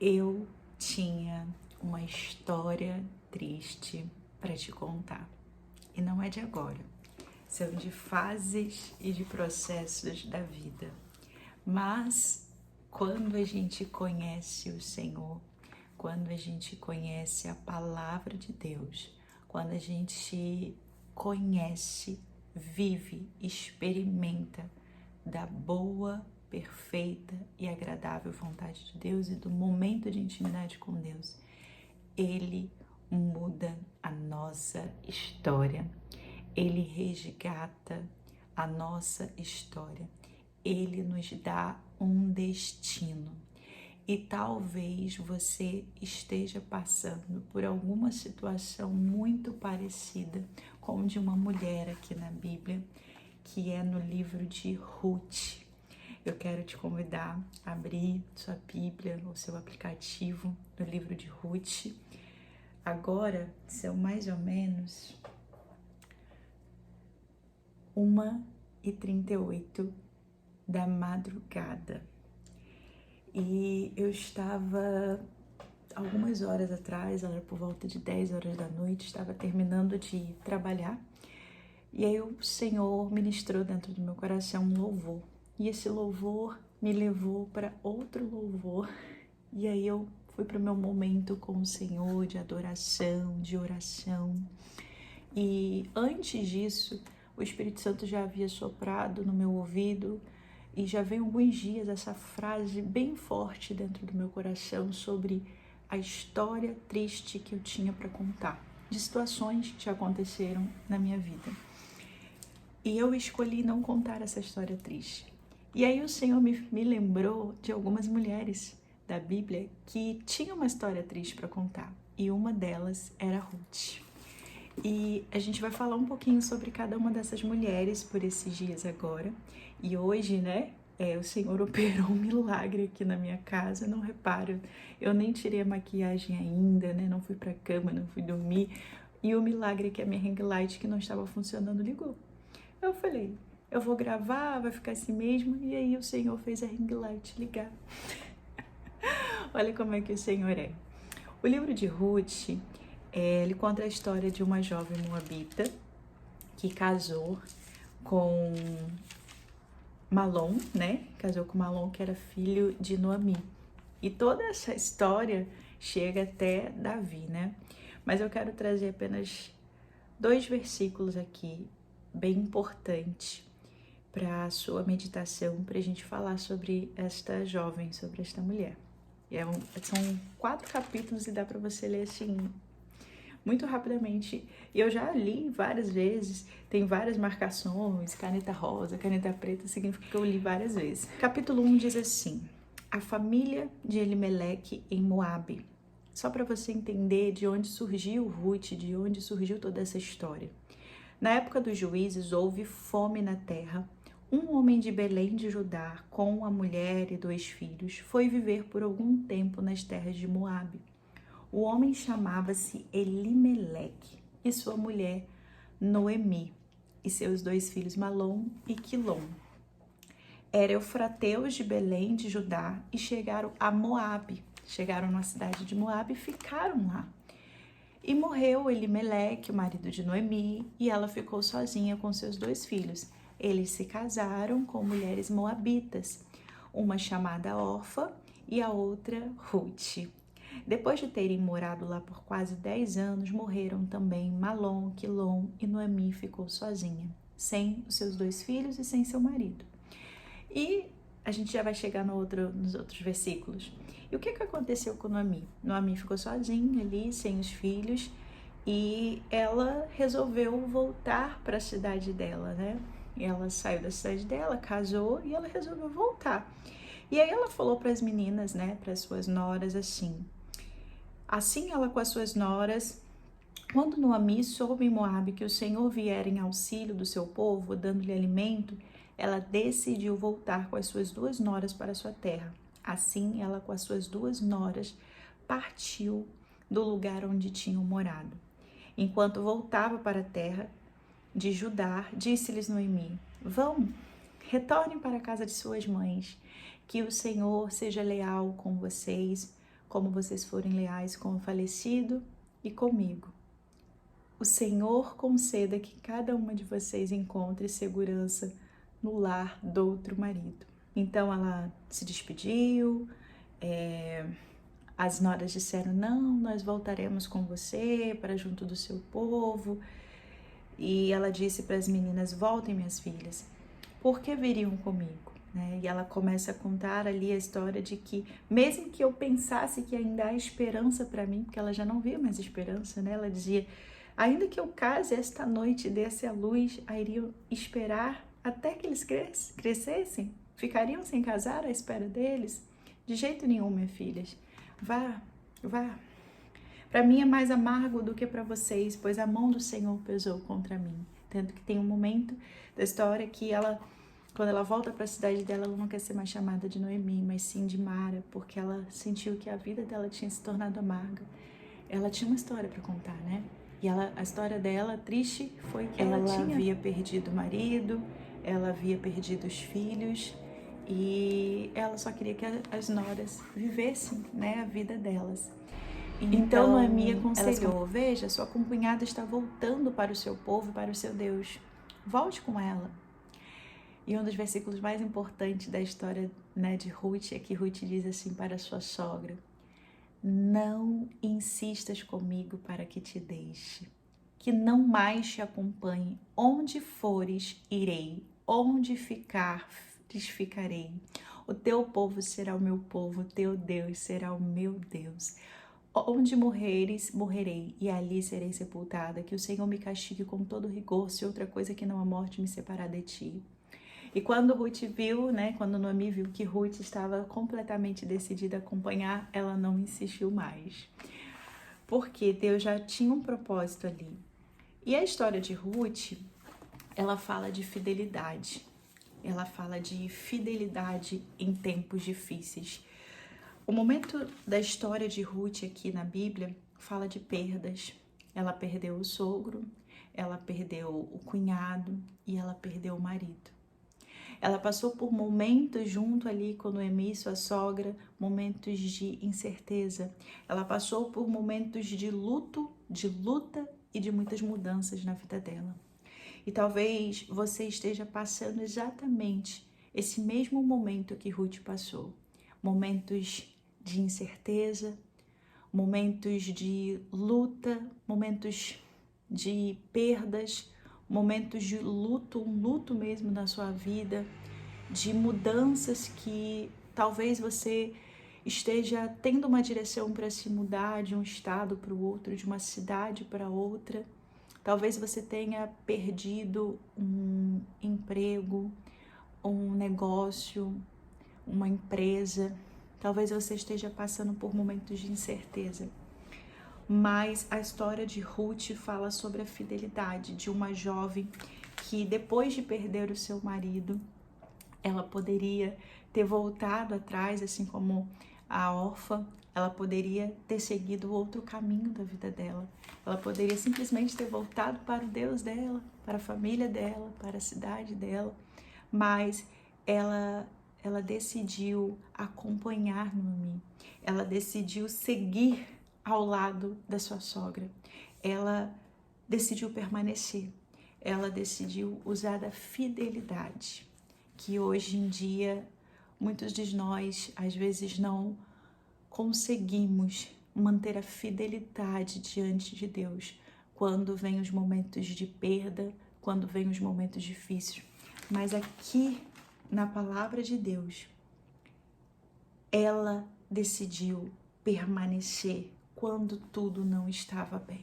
Eu tinha uma história triste para te contar. E não é de agora. São de fases e de processos da vida. Mas quando a gente conhece o Senhor, quando a gente conhece a palavra de Deus, quando a gente conhece, vive, experimenta da boa, perfeita e agradável vontade de Deus e do momento de intimidade com Deus, Ele muda a nossa história, Ele resgata a nossa história, Ele nos dá um destino. E talvez você esteja passando por alguma situação muito parecida com de uma mulher aqui na Bíblia, que é no livro de Ruth. Eu quero te convidar a abrir sua Bíblia, o seu aplicativo no livro de Ruth. Agora são mais ou menos 1h38 da madrugada. E eu estava algumas horas atrás, era por volta de 10 horas da noite, estava terminando de trabalhar. E aí o Senhor ministrou dentro do meu coração um louvor. E esse louvor me levou para outro louvor. E aí eu fui para o meu momento com o Senhor de adoração, de oração. E antes disso, o Espírito Santo já havia soprado no meu ouvido e já vem alguns dias essa frase bem forte dentro do meu coração sobre a história triste que eu tinha para contar, de situações que já aconteceram na minha vida. E eu escolhi não contar essa história triste. E aí o Senhor me lembrou de algumas mulheres da Bíblia que tinham uma história triste para contar. E uma delas era Ruth. E a gente vai falar um pouquinho sobre cada uma dessas mulheres por esses dias agora. E hoje, né, o Senhor operou um milagre aqui na minha casa. Não reparo, eu nem tirei a maquiagem ainda, né, não fui pra cama, não fui dormir. E o milagre é que a minha ring light que não estava funcionando ligou. Eu falei, eu vou gravar, vai ficar assim mesmo. E aí o Senhor fez a ring light ligar. Olha como é que o Senhor é. O livro de Ruth, ele conta a história de uma jovem moabita que casou com Malom, né? Casou com Malom, que era filho de Noemi. E toda essa história chega até Davi, né? Mas eu quero trazer apenas 2 versículos aqui, bem importantes para a sua meditação, para a gente falar sobre esta jovem, sobre esta mulher. São 4 capítulos e dá para você ler assim muito rapidamente. E eu já li várias vezes, tem várias marcações, caneta rosa, caneta preta, significa que eu li várias vezes. Capítulo 1 diz assim: a família de Elimeleque em Moabe. Só para você entender de onde surgiu Ruth, de onde surgiu toda essa história. Na época dos juízes houve fome na terra. Um homem de Belém de Judá, com a mulher e 2 filhos, foi viver por algum tempo nas terras de Moabe. O homem chamava-se Elimeleque e sua mulher Noemi, e seus 2 filhos Malom e Quilom. Eram eufrateus de Belém de Judá e chegaram a Moabe. Chegaram na cidade de Moabe e ficaram lá. E morreu Elimeleque, o marido de Noemi, e ela ficou sozinha com seus 2 filhos. Eles se casaram com mulheres moabitas, uma chamada Orfa e a outra Ruth. Depois de terem morado lá por quase 10 anos, morreram também Malom, Quilom, e Noemi ficou sozinha, sem os seus 2 filhos e sem seu marido. E a gente já vai chegar nos outros versículos. E o que aconteceu com Noemi? Noemi ficou sozinha ali, sem os filhos, e ela resolveu voltar para a cidade dela, né? Ela saiu da cidade dela, casou e ela resolveu voltar. E aí ela falou para as meninas, né, para as suas noras assim ela com as suas noras: quando Noemi soube em Moabe que o Senhor viera em auxílio do seu povo, dando-lhe alimento, ela decidiu voltar com as suas 2 noras para a sua terra. Assim, ela com as suas 2 noras partiu do lugar onde tinham morado. Enquanto voltava para a terra de Judá, disse-lhes Noemi: vão, retornem para a casa de suas mães, que o Senhor seja leal com vocês, como vocês forem leais com o falecido e comigo. O Senhor conceda que cada uma de vocês encontre segurança no lar do outro marido. Então ela se despediu, as noras disseram, não, nós voltaremos com você para junto do seu povo. E ela disse para as meninas, voltem minhas filhas, por que viriam comigo? E ela começa a contar ali a história de que, mesmo que eu pensasse que ainda há esperança para mim, porque ela já não via mais esperança, né? Ela dizia, ainda que eu case esta noite e desse a luz, iriam esperar até que eles crescessem? Ficariam sem casar à espera deles? De jeito nenhum, minhas filhas. Vá. Para mim é mais amargo do que para vocês, pois a mão do Senhor pesou contra mim. Tanto que tem um momento da história que quando ela volta para a cidade dela, ela não quer ser mais chamada de Noemi, mas sim de Mara, porque ela sentiu que a vida dela tinha se tornado amarga. Ela tinha uma história para contar, né? E a história dela, triste, foi que ela havia perdido o marido, ela havia perdido os filhos, e ela só queria que as noras vivessem, né, a vida delas. Então Noemi aconselhou, veja, sua concunhada está voltando para o seu povo, para o seu Deus. Volte com ela. E um dos versículos mais importantes da história, né, de Ruth é que Ruth diz assim para sua sogra, não insistas comigo para que te deixe, que não mais te acompanhe. Onde fores, irei. Onde ficares, ficarei. O teu povo será o meu povo, o teu Deus será o meu Deus. Onde morreres, morrerei, e ali serei sepultada. Que o Senhor me castigue com todo rigor, se outra coisa que não a morte me separar de ti. E quando Ruth viu, né, quando Noemi viu que Ruth estava completamente decidida a acompanhar, ela não insistiu mais. Porque Deus já tinha um propósito ali. E a história de Ruth, ela fala de fidelidade. Ela fala de fidelidade em tempos difíceis. O momento da história de Ruth aqui na Bíblia fala de perdas. Ela perdeu o sogro, ela perdeu o cunhado e ela perdeu o marido. Ela passou por momentos junto ali com Noemi, sua sogra, momentos de incerteza. Ela passou por momentos de luto, de luta e de muitas mudanças na vida dela. E talvez você esteja passando exatamente esse mesmo momento que Ruth passou. Momentos de incerteza, momentos de luta, momentos de perdas, momentos de luto, um luto mesmo na sua vida, de mudanças que talvez você esteja tendo uma direção para se mudar de um estado para o outro, de uma cidade para outra. Talvez você tenha perdido um emprego, um negócio, uma empresa. Talvez você esteja passando por momentos de incerteza. Mas a história de Ruth fala sobre a fidelidade de uma jovem que, depois de perder o seu marido, ela poderia ter voltado atrás, assim como a órfã, ela poderia ter seguido outro caminho da vida dela. Ela poderia simplesmente ter voltado para o Deus dela, para a família dela, para a cidade dela, mas ela decidiu acompanhar Noemi. Ela decidiu seguir ao lado da sua sogra. Ela decidiu permanecer. Ela decidiu usar da fidelidade, que hoje em dia muitos de nós às vezes não conseguimos manter a fidelidade diante de Deus quando vem os momentos de perda, quando vem os momentos difíceis. Mas aqui na palavra de Deus, ela decidiu permanecer quando tudo não estava bem.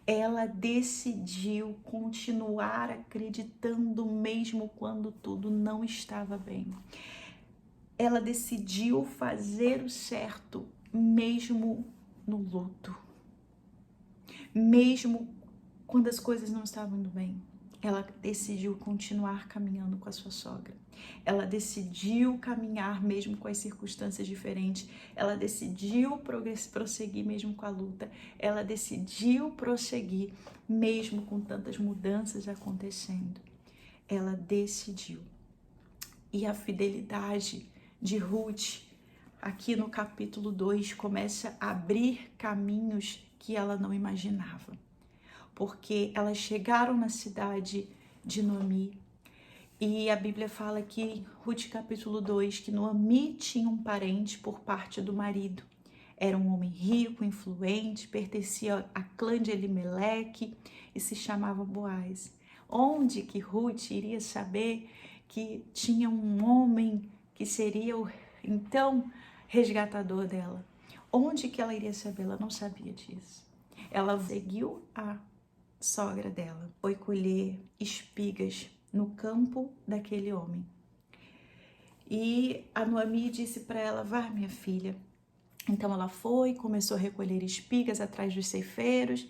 Ela decidiu continuar acreditando mesmo quando tudo não estava bem. Ela decidiu fazer o certo mesmo no luto. Mesmo quando as coisas não estavam indo bem. Ela decidiu continuar caminhando com a sua sogra. Ela decidiu caminhar mesmo com as circunstâncias diferentes. Ela decidiu prosseguir mesmo com a luta. Ela decidiu prosseguir mesmo com tantas mudanças acontecendo. Ela decidiu. E a fidelidade de Ruth aqui no capítulo 2, começa a abrir caminhos que ela não imaginava. Porque elas chegaram na cidade de Noemi e a Bíblia fala aqui, Ruth capítulo 2, que Noemi tinha um parente por parte do marido. Era um homem rico, influente, pertencia à clã de Elimeleque e se chamava Boaz. Onde que Ruth iria saber que tinha um homem que seria o, então, resgatador dela? Onde que ela iria saber? Ela não sabia disso. Ela seguiu a sogra dela, foi colher espigas no campo daquele homem. E a Noemi disse para ela: vá, minha filha. Então ela foi, começou a recolher espigas atrás dos ceifeiros.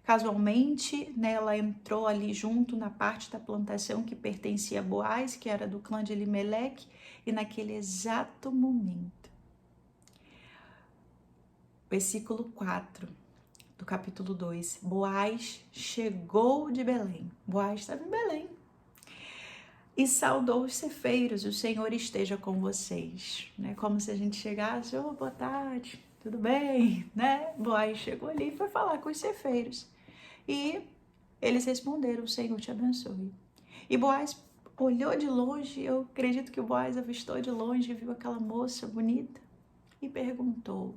Casualmente, né, ela entrou ali junto na parte da plantação que pertencia a Boaz, que era do clã de Elimeleque, e naquele exato momento, versículo 4 do capítulo 2, Boaz chegou de Belém. Boaz estava em Belém. E saudou os ceifeiros: o Senhor esteja com vocês. Né? Como se a gente chegasse: oh, boa tarde, tudo bem? Né? Boaz chegou ali e foi falar com os ceifeiros. E eles responderam: o Senhor te abençoe. E Boaz olhou de longe, eu acredito que o Boaz avistou de longe e viu aquela moça bonita e perguntou: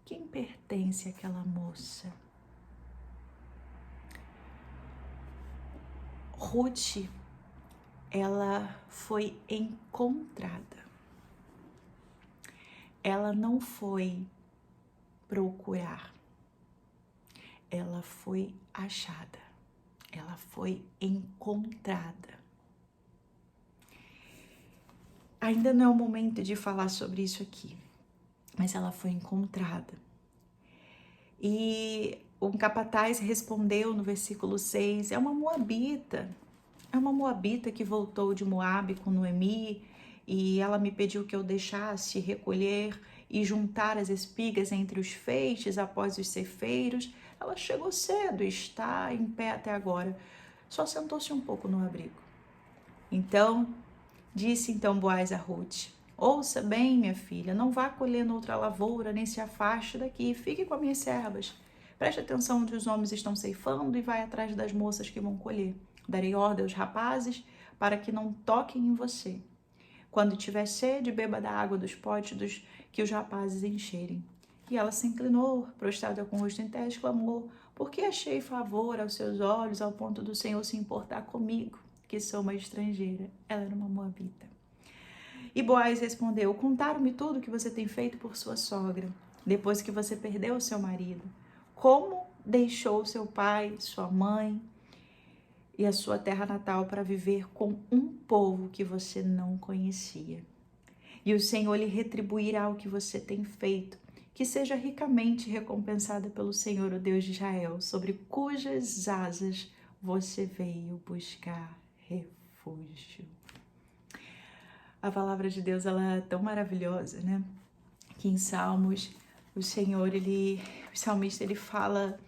quem pertence àquela moça? Ruth, ela foi encontrada. Ela não foi procurar. Ela foi achada. Ela foi encontrada. Ainda não é o momento de falar sobre isso aqui, mas ela foi encontrada. E um capataz respondeu no versículo 6, é uma moabita que voltou de Moabe com Noemi, e ela me pediu que eu deixasse recolher e juntar as espigas entre os feixes após os ceifeiros. Ela chegou cedo e está em pé até agora, só sentou-se um pouco no abrigo. Disse Boaz a Ruth: ouça bem, minha filha, não vá colher noutra lavoura, nem se afaste daqui, fique com as minhas servas. Preste atenção onde os homens estão ceifando e vai atrás das moças que vão colher. Darei ordem aos rapazes para que não toquem em você. Quando tiver sede, beba da água dos potes que os rapazes encherem. E ela se inclinou, prostrada com o rosto em terra, e exclamou: por que achei favor aos seus olhos ao ponto do Senhor se importar comigo, que sou uma estrangeira? Ela era uma moabita. E Boaz respondeu: contaram-me tudo que você tem feito por sua sogra, depois que você perdeu o seu marido. Como deixou seu pai, sua mãe e a sua terra natal para viver com um povo que você não conhecia. E o Senhor lhe retribuirá o que você tem feito, que seja ricamente recompensada pelo Senhor, o Deus de Israel, sobre cujas asas você veio buscar refúgio. A palavra de Deus, ela é tão maravilhosa, né? Que em Salmos, o salmista, ele fala,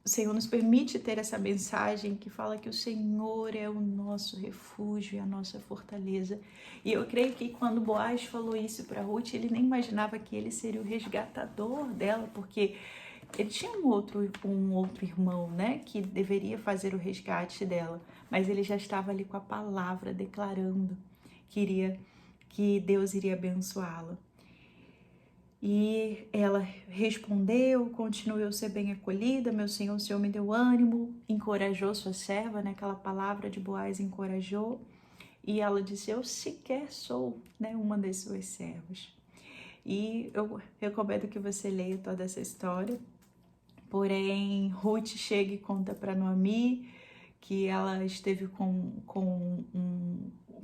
o Senhor nos permite ter essa mensagem que fala que o Senhor é o nosso refúgio e a nossa fortaleza. E eu creio que quando Boaz falou isso para Ruth, ele nem imaginava que ele seria o resgatador dela, porque ele tinha um outro irmão, né, que deveria fazer o resgate dela, mas ele já estava ali com a palavra declarando que Deus iria abençoá-la. E ela respondeu: continue eu ser bem acolhida, meu senhor, o Senhor me deu ânimo, encorajou sua serva, né? Aquela palavra de Boaz encorajou, e ela disse: eu sequer sou, né, uma das suas servas. E eu recomendo que você leia toda essa história. Porém, Ruth chega e conta para Noemi que ela esteve com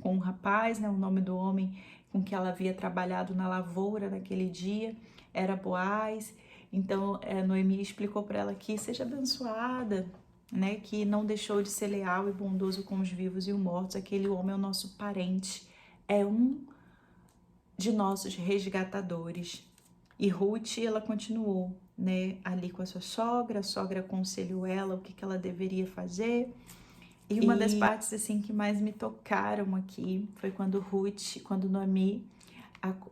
um rapaz, né, o nome do homem com que ela havia trabalhado na lavoura naquele dia era Boaz. Então, Noemi explicou para ela que seja abençoada, né, que não deixou de ser leal e bondoso com os vivos e os mortos. Aquele homem é o nosso parente, é um de nossos resgatadores. E Ruth, ela continuou, né, ali com a sogra aconselhou ela o que ela deveria fazer. E uma das partes assim que mais me tocaram aqui foi quando Noemi,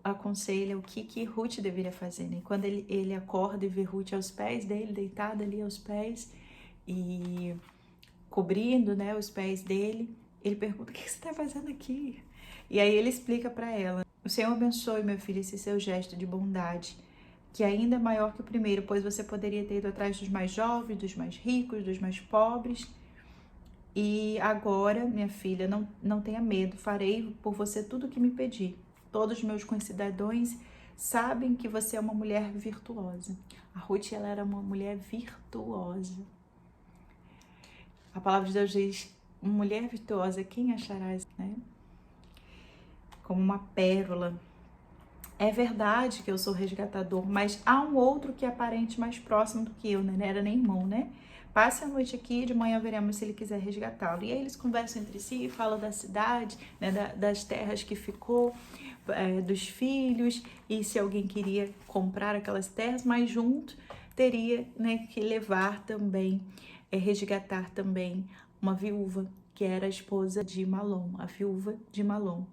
aconselha o que Ruth deveria fazer, né? Quando ele acorda e vê Ruth aos pés dele, deitada ali aos pés e cobrindo, né, os pés dele, ele pergunta: o que você está fazendo aqui? E aí ele explica para ela: o Senhor abençoe, meu filho, esse seu gesto de bondade, que ainda é maior que o primeiro, pois você poderia ter ido atrás dos mais jovens, dos mais ricos, dos mais pobres. E agora, minha filha, não tenha medo, farei por você tudo o que me pedir. Todos os meus concidadãos sabem que você é uma mulher virtuosa. A Ruth, ela era uma mulher virtuosa. A palavra de Deus diz: mulher virtuosa, quem acharás, né? Como uma pérola. É verdade que eu sou resgatador, mas há um outro que é parente mais próximo do que eu, né? Não era nem irmão, né? Passe a noite aqui, de manhã veremos se ele quiser resgatá-lo. E aí eles conversam entre si, falam da cidade, né, das terras que ficou, dos filhos, e se alguém queria comprar aquelas terras, mas junto teria, né, que levar também, resgatar também uma viúva, que era a esposa de Malom, a viúva de Malom.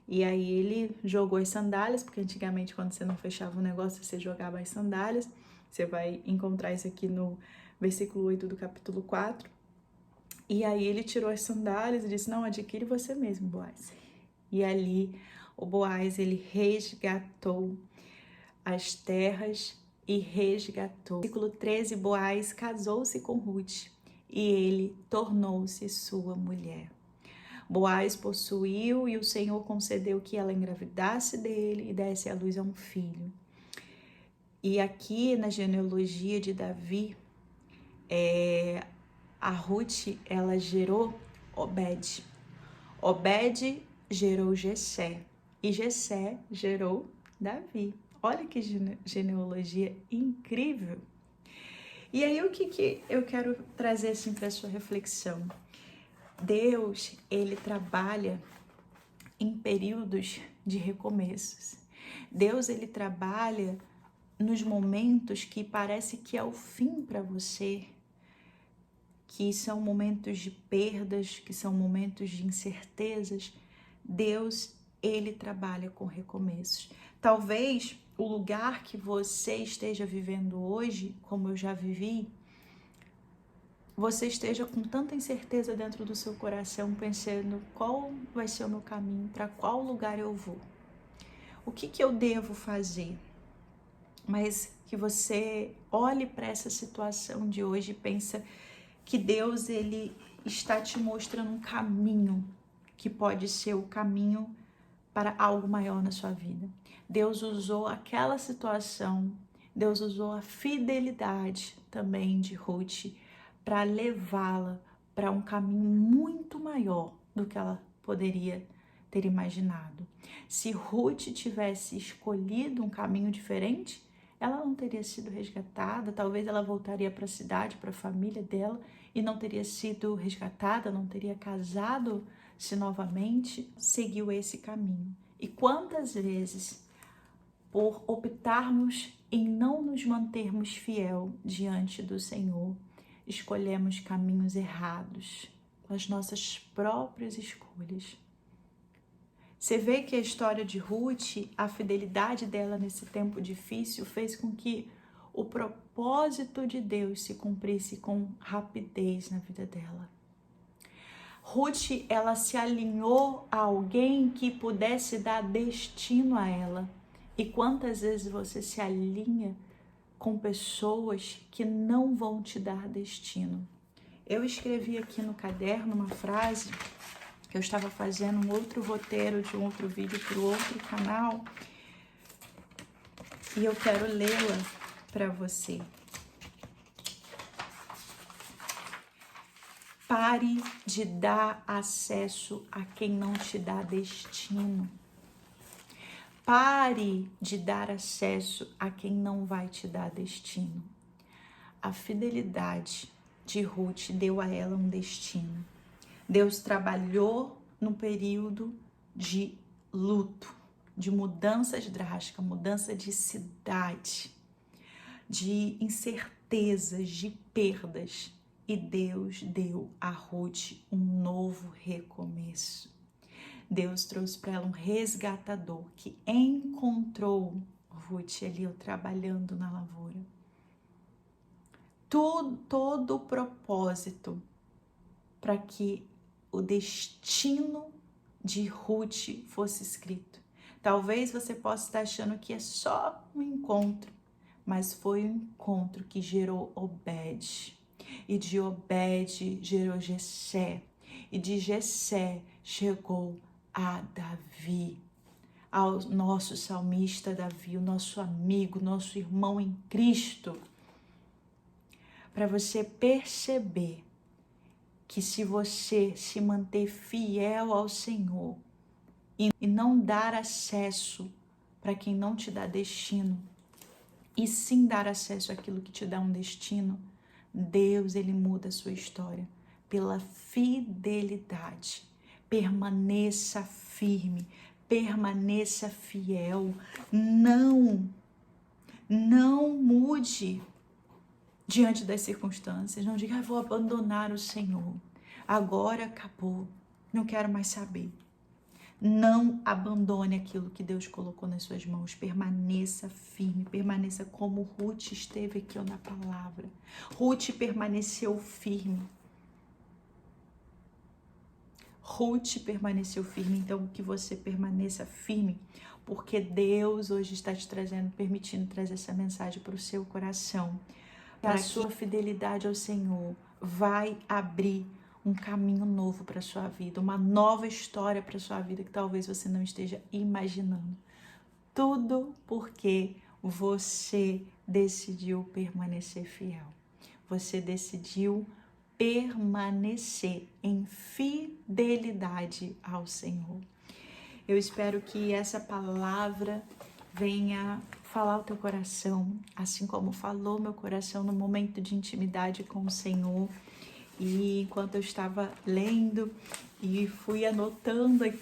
E aí ele jogou as sandálias, porque antigamente quando você não fechava o negócio, você jogava as sandálias. Você vai encontrar isso aqui no versículo 8 do capítulo 4. E aí ele tirou as sandálias e disse: não, adquire você mesmo, Boaz. E ali o Boaz, ele resgatou as terras e resgatou. Versículo 13, Boaz casou-se com Ruth e ele tornou-se sua mulher. Boaz possuiu e o Senhor concedeu que ela engravidasse dele e desse à luz a um filho. E aqui na genealogia de Davi, a Ruth, ela gerou Obed. Obed gerou Jessé e Jessé gerou Davi. Olha que genealogia incrível. E aí o que eu quero trazer assim para a sua reflexão? Deus, ele trabalha em períodos de recomeços. Deus, ele trabalha nos momentos que parece que é o fim para você, que são momentos de perdas, que são momentos de incertezas. Deus, ele trabalha com recomeços. Talvez o lugar que você esteja vivendo hoje, como eu já vivi, você esteja com tanta incerteza dentro do seu coração, pensando: qual vai ser o meu caminho, para qual lugar eu vou, o que eu devo fazer. Mas que você olhe para essa situação de hoje e pensa que Deus, ele está te mostrando um caminho que pode ser o caminho para algo maior na sua vida. Deus usou aquela situação, Deus usou a fidelidade também de Ruth para levá-la para um caminho muito maior do que ela poderia ter imaginado. Se Ruth tivesse escolhido um caminho diferente, ela não teria sido resgatada, talvez ela voltaria para a cidade, para a família dela, e não teria sido resgatada, não teria casado-se novamente, seguiu esse caminho. E quantas vezes, por optarmos em não nos mantermos fiel diante do Senhor, escolhemos caminhos errados, com as nossas próprias escolhas. Você vê que a história de Ruth, a fidelidade dela nesse tempo difícil, fez com que o propósito de Deus se cumprisse com rapidez na vida dela. Ruth, ela se alinhou a alguém que pudesse dar destino a ela. E quantas vezes você se alinha com pessoas que não vão te dar destino? Eu escrevi aqui no caderno uma frase que eu estava fazendo um outro roteiro de um outro vídeo para o outro canal, e eu quero lê-la para você. Pare de dar acesso a quem não te dá destino. Pare de dar acesso a quem não vai te dar destino. A fidelidade de Ruth deu a ela um destino. Deus trabalhou no período de luto, de mudanças drásticas, mudança de cidade, de incertezas, de perdas. E Deus deu a Ruth um novo recomeço. Deus trouxe para ela um resgatador que encontrou Ruth ali trabalhando na lavoura. Todo o propósito para que o destino de Ruth fosse escrito. Talvez você possa estar achando que é só um encontro, mas foi um encontro que gerou Obed, e de Obed gerou Jessé, e de Jessé chegou a Davi, ao nosso salmista Davi, o nosso amigo, nosso irmão em Cristo, para você perceber que se você se manter fiel ao Senhor e não dar acesso para quem não te dá destino, e sim dar acesso àquilo que te dá um destino, Deus, ele muda a sua história pela fidelidade. Permaneça firme, permaneça fiel, não mude diante das circunstâncias, não diga, vou abandonar o Senhor, agora acabou, não quero mais saber. Não abandone aquilo que Deus colocou nas suas mãos. Permaneça firme, permaneça como Ruth esteve aqui na palavra. Ruth permaneceu firme. Ruth permaneceu firme, então que você permaneça firme, porque Deus hoje está te trazendo, permitindo trazer essa mensagem para o seu coração. Para a sua fidelidade ao Senhor vai abrir um caminho novo para a sua vida, uma nova história para a sua vida que talvez você não esteja imaginando. Tudo porque você decidiu permanecer fiel. Você decidiu permanecer em fidelidade ao Senhor. Eu espero que essa palavra venha falar o teu coração, assim como falou meu coração no momento de intimidade com o Senhor. E enquanto eu estava lendo e fui anotando aqui,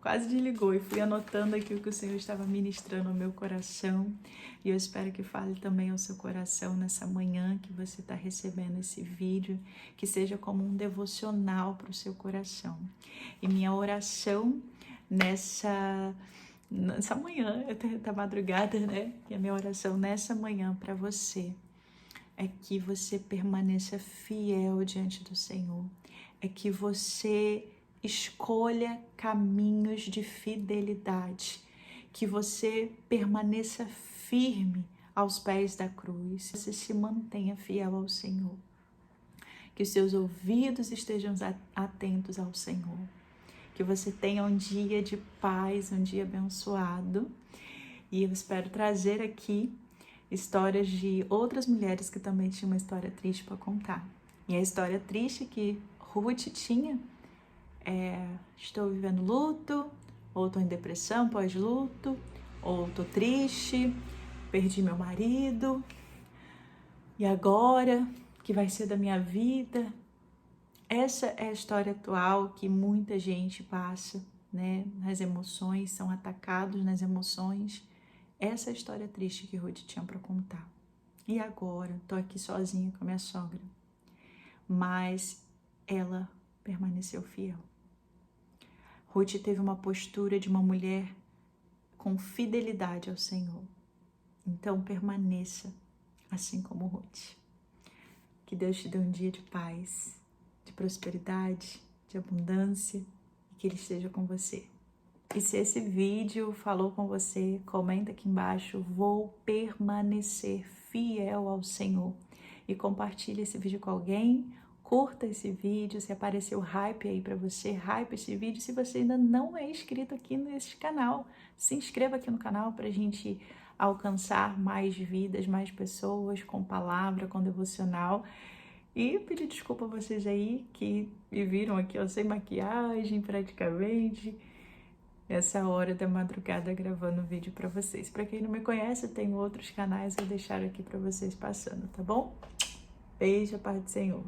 quase desligou, e fui anotando aqui o que o Senhor estava ministrando ao meu coração. E eu espero que fale também ao seu coração nessa manhã que você está recebendo esse vídeo, que seja como um devocional para o seu coração. E minha oração nessa manhã, da madrugada, né? E a minha oração nessa manhã para você é que você permaneça fiel diante do Senhor, é que você escolha caminhos de fidelidade, que você permaneça firme aos pés da cruz, que você se mantenha fiel ao Senhor, que os seus ouvidos estejam atentos ao Senhor, que você tenha um dia de paz, um dia abençoado. E eu espero trazer aqui histórias de outras mulheres que também tinham uma história triste para contar. E a história triste que Ruth tinha é: estou vivendo luto, ou estou em depressão pós-luto, ou estou triste, perdi meu marido, e agora, o que vai ser da minha vida? Essa é a história atual que muita gente passa, né? Nas emoções, são atacados nas emoções. Essa é a história triste que Ruth tinha para contar. E agora, estou aqui sozinha com a minha sogra. Mas ela permaneceu fiel. Ruth teve uma postura de uma mulher com fidelidade ao Senhor. Então permaneça assim como Ruth. Que Deus te dê um dia de paz, de prosperidade, de abundância, e que Ele esteja com você. E se esse vídeo falou com você, comenta aqui embaixo, vou permanecer fiel ao Senhor. E compartilhe esse vídeo com alguém, curta esse vídeo, se apareceu hype aí para você, hype esse vídeo. Se você ainda não é inscrito aqui nesse canal, se inscreva aqui no canal para a gente alcançar mais vidas, mais pessoas com palavra, com devocional. E pedir desculpa a vocês aí que me viram aqui sem maquiagem praticamente, essa hora da madrugada gravando vídeo para vocês. Para quem não me conhece, eu tenho outros canais, vou deixar aqui para vocês passando, tá bom? Beijo, a paz do Senhor.